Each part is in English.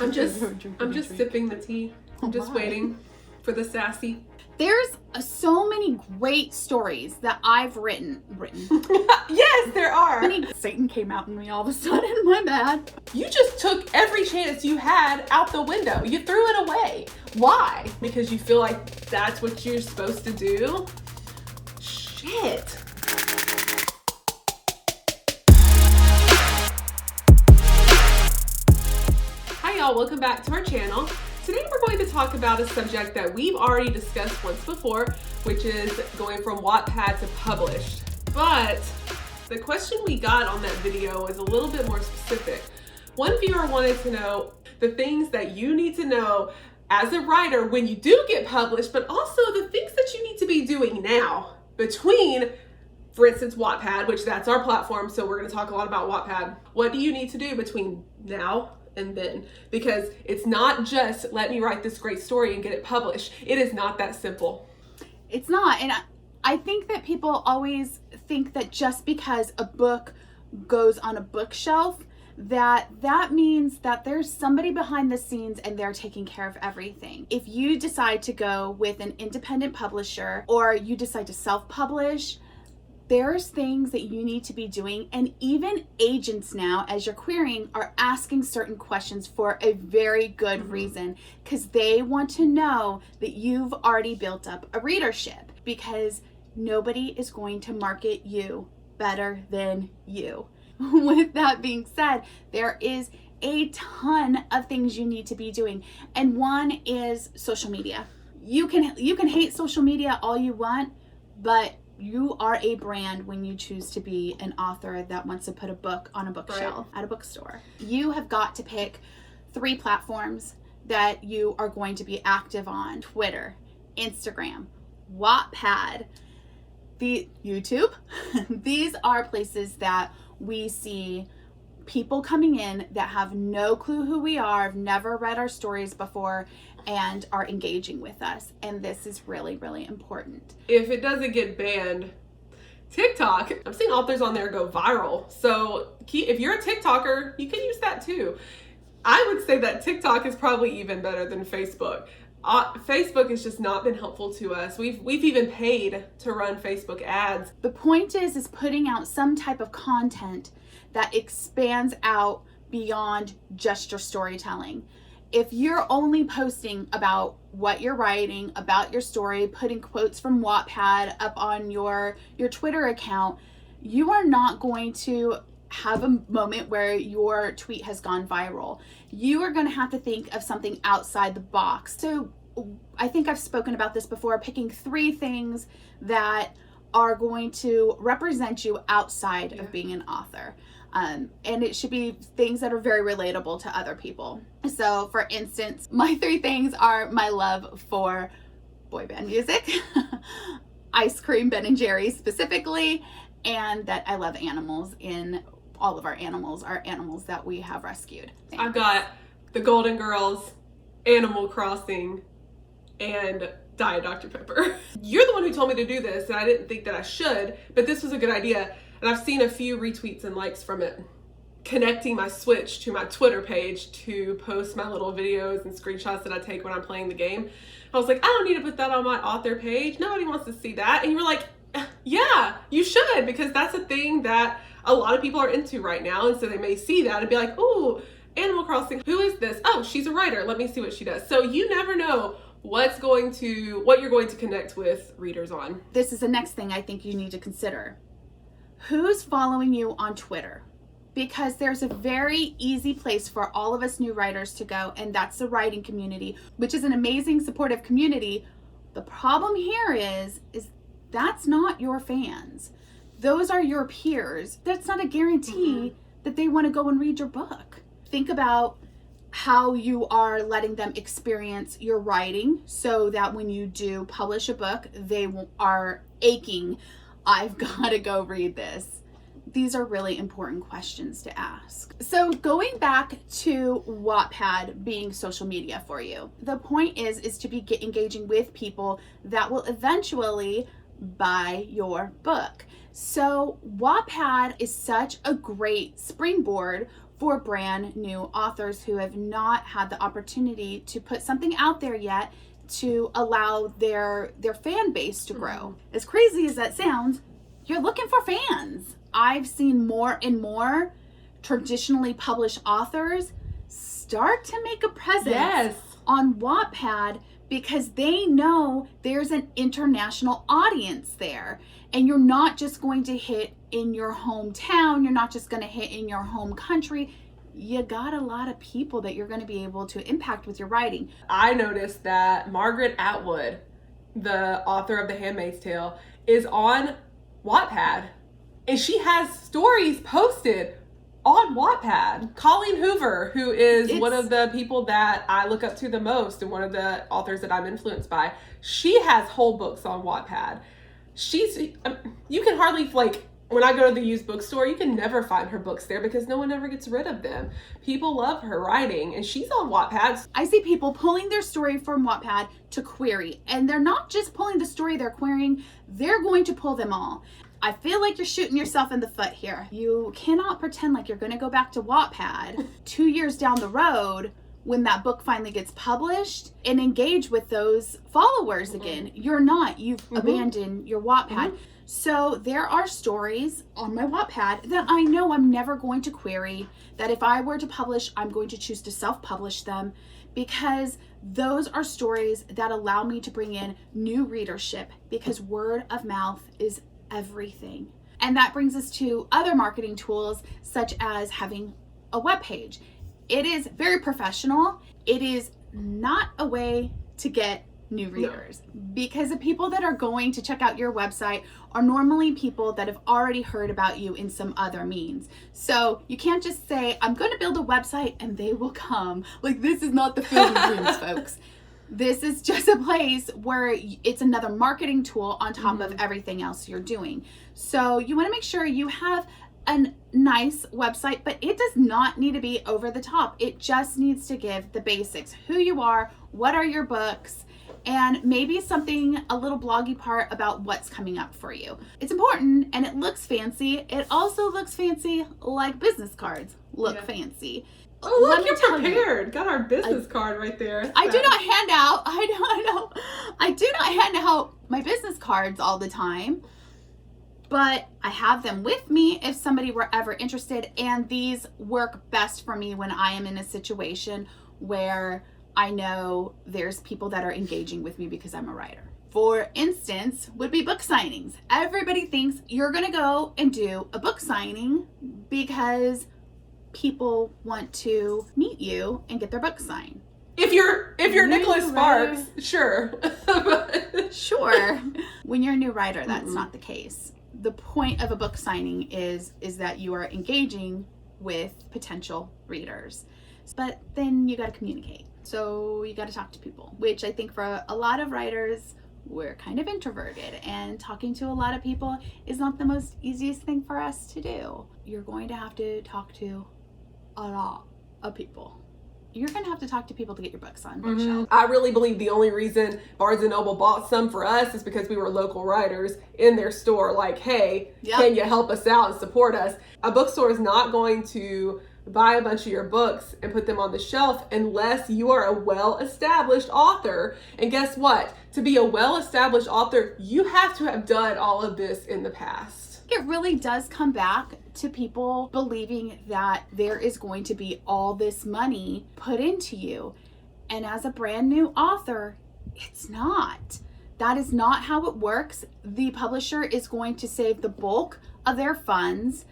I'm just sipping the tea. I'm just waiting for the sassy. There's so many great stories that I've written. Yes, there are. Satan came out in me all of a sudden, my bad. You just took every chance you had out the window. You threw it away. Why? Because you feel like that's what you're supposed to do? Shit. Hi y'all, welcome back to our channel. Today we're going to talk about a subject that we've already discussed once before, which is going from Wattpad to published. But the question we got on that video was a little bit more specific. One viewer wanted to know the things that you need to know as a writer when you do get published, but also the things that you need to be doing now between, for instance, Wattpad, which that's our platform, so we're going to talk a lot about Wattpad. What do you need to do between now and then? Because it's not just let me write this great story and get it published. It is not that simple. It's not. And I think that people always think that just because a book goes on a bookshelf, that means that there's somebody behind the scenes and they're taking care of everything. If you decide to go with an independent publisher or you decide to self-publish, there's things that you need to be doing, and even agents now, as you're querying, are asking certain questions for a very good reason, because they want to know that you've already built up a readership, because nobody is going to market you better than you. With that being said, there is a ton of things you need to be doing, and one is social media. You can hate social media all you want, but you are a brand when you choose to be an author that wants to put a book on a bookshelf at a bookstore. You have got to pick 3 platforms that you are going to be active on: Twitter, Instagram, Wattpad, the YouTube. These are places that we see people coming in that have no clue who we are, have never read our stories before, and are engaging with us. And this is really, really important. If it doesn't get banned, TikTok, I'm seeing authors on there go viral. So if you're a TikToker, you can use that too. I would say that TikTok is probably even better than Facebook. Facebook has just not been helpful to us. We've even paid to run Facebook ads. The point is putting out some type of content that expands out beyond just your storytelling. If you're only posting about what you're writing, about your story, putting quotes from Wattpad up on your Twitter account, you are not going to have a moment where your tweet has gone viral. You are going to have to think of something outside the box. So I think I've spoken about this before, picking 3 things that are going to represent you outside of being an author. And it should be things that are very relatable to other people. So for instance, my 3 things are my love for boy band music, ice cream, Ben & Jerry's specifically, and that I love animals. In all of our animals are animals that we have rescued. Thanks. I've got the Golden Girls, Animal Crossing, and Diet Dr. Pepper. You're the one who told me to do this, and I didn't think that I should, but this was a good idea. And I've seen a few retweets and likes from it. Connecting my Switch to my Twitter page to post my little videos and screenshots that I take when I'm playing the game. I was like, I don't need to put that on my author page. Nobody wants to see that. And you were like, yeah, you should, because that's a thing that a lot of people are into right now. And so they may see that and be like, ooh, Animal Crossing, who is this? Oh, she's a writer. Let me see what she does. So you never know what you're going to connect with readers on. This is the next thing I think you need to consider. Who's following you on Twitter? Because there's a very easy place for all of us new writers to go, and that's the writing community, which is an amazing, supportive community. The problem here is that's not your fans. Those are your peers. That's not a guarantee that they want to go and read your book. Think about how you are letting them experience your writing so that when you do publish a book, they are aching, I've got to go read this. These are really important questions to ask. So going back to Wattpad being social media for you, the point is to be engaging with people that will eventually buy your book. So Wattpad is such a great springboard for brand new authors who have not had the opportunity to put something out there yet to allow their fan base to grow. As crazy as that sounds, you're looking for fans. I've seen more and more traditionally published authors start to make a presence on Wattpad because they know there's an international audience there. And you're not just going to hit in your hometown, you're not just going to hit in your home country. You got a lot of people that you're going to be able to impact with your writing. I noticed that Margaret Atwood, the author of The Handmaid's Tale, is on Wattpad. And she has stories posted on Wattpad. Colleen Hoover, who is one of the people that I look up to the most and one of the authors that I'm influenced by, she has whole books on Wattpad. You can hardly, like, when I go to the used bookstore, you can never find her books there because no one ever gets rid of them. People love her writing, and she's on Wattpad. I see people pulling their story from Wattpad to query, and they're not just pulling the story they're querying, they're going to pull them all. I feel like you're shooting yourself in the foot here. You cannot pretend like you're going to go back to Wattpad 2 years down the road when that book finally gets published and engage with those followers again. You're not. You've abandoned your Wattpad. So there are stories on my Wattpad that I know I'm never going to query, that if I were to publish, I'm going to choose to self-publish them, because those are stories that allow me to bring in new readership, because word of mouth is everything. And that brings us to other marketing tools, such as having a webpage. It is very professional. It is not a way to get new readers, because the people that are going to check out your website are normally people that have already heard about you in some other means. So you can't just say, I'm going to build a website and they will come. Like, this is not the Field of Dreams, folks. This is just a place where it's another marketing tool on top of everything else you're doing. So you want to make sure you have a nice website, but it does not need to be over the top. It just needs to give the basics: who you are, what are your books, and maybe something, a little bloggy part about what's coming up for you. It's important, and it looks fancy. It also looks fancy like business cards look fancy. Oh, look, you're prepared. Got our business card right there. I do not hand out, I do not hand out my business cards all the time, but I have them with me if somebody were ever interested, and these work best for me when I am in a situation where I know there's people that are engaging with me because I'm a writer. For instance, would be book signings. Everybody thinks you're gonna go and do a book signing because people want to meet you and get their book signed. If you're Nicholas Sparks, sure. Sure. When you're a new writer, that's not the case. The point of a book signing is that you are engaging with potential readers. But then you got to communicate. So you got to talk to people, which I think for a lot of writers, we're kind of introverted, and talking to a lot of people is not the most easiest thing for us to do. You're going to have to talk to a lot of people. You're going to have to talk to people to get your books on bookshelf. I really believe the only reason Barnes & Noble bought some for us is because we were local writers in their store. Like, hey, can you help us out and support us? A bookstore is not going to buy a bunch of your books and put them on the shelf unless you are a well-established author. And guess what? To be a well-established author, you have to have done all of this in the past. It really does come back to people believing that there is going to be all this money put into you. And as a brand new author, it's not. That is not how it works. The publisher is going to save the bulk of their funds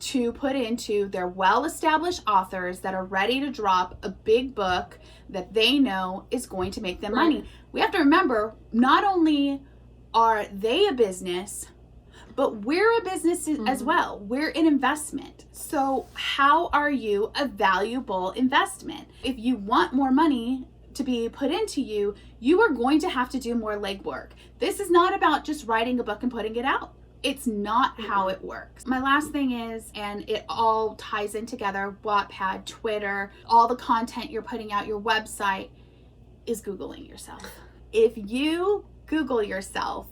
to put into their well-established authors that are ready to drop a big book that they know is going to make them money. We have to remember, not only are they a business, but we're a business as well. We're an investment. So how are you a valuable investment? If you want more money to be put into you, you are going to have to do more legwork. This is not about just writing a book and putting it out. It's not how it works. My last thing is, and it all ties in together, Wattpad, Twitter, all the content you're putting out, your website, is Googling yourself. If you Google yourself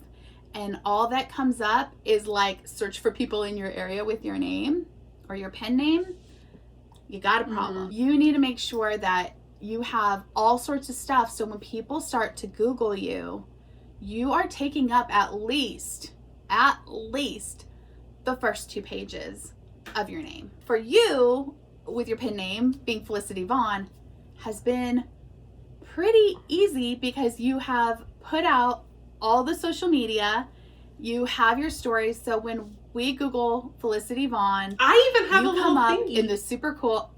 and all that comes up is like search for people in your area with your name or your pen name, You got a problem. You need to make sure that you have all sorts of stuff. So when people start to Google you, you are taking up at least the first 2 pages of your name. For you, with your pen name being Felicity Vaughn, has been pretty easy because you have put out all the social media, you have your stories. So when we Google Felicity Vaughn, I even have a you little come up thingy. in the super cool.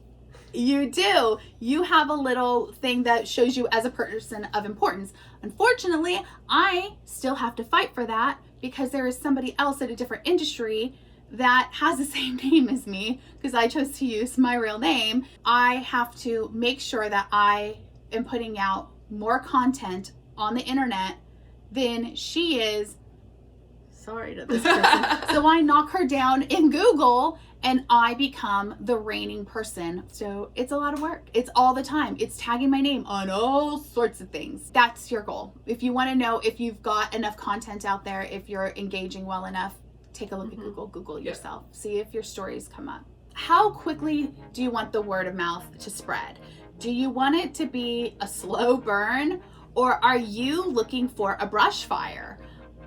You do. You have a little thing that shows you as a person of importance. Unfortunately, I still have to fight for that because there is somebody else at a different industry that has the same name as me because I chose to use my real name. I have to make sure that I am putting out more content on the internet than she is. Sorry to this person. So I knock her down in Google and I become the reigning person. So it's a lot of work. It's all the time. It's tagging my name on all sorts of things. That's your goal. If you want to know if you've got enough content out there, if you're engaging well enough, take a look at Google. Google yourself. See if your stories come up. How quickly do you want the word of mouth to spread? Do you want it to be a slow burn, or are you looking for a brush fire?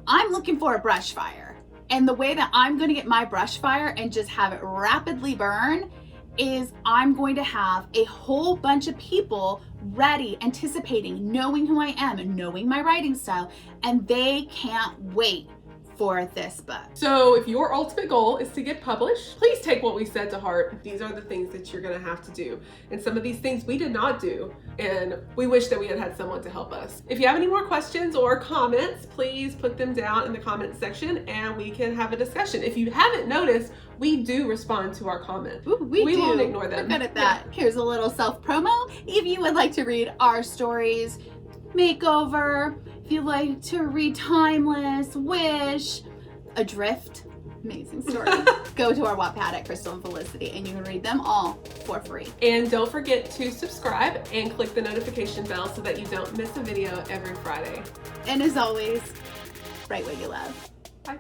I'm looking for a brush fire. And the way that I'm going to get my brush fire and just have it rapidly burn is I'm going to have a whole bunch of people ready, anticipating, knowing who I am and knowing my writing style, and they can't wait for this book. So if your ultimate goal is to get published, please take what we said to heart. These are the things that you're gonna have to do. And some of these things we did not do, and we wish that we had had someone to help us. If you have any more questions or comments, please put them down in the comments section and we can have a discussion. If you haven't noticed, we do respond to our comments. Ooh, we won't ignore them. We're good at that. Yeah. Here's a little self-promo. If you would like to read our stories, Makeover, if you like to read Timeless, Wish, Adrift, amazing story, go to our Wattpad at Crystal and Felicity and you can read them all for free. And don't forget to subscribe and click the notification bell so that you don't miss a video every Friday. And as always, write what you love. Bye.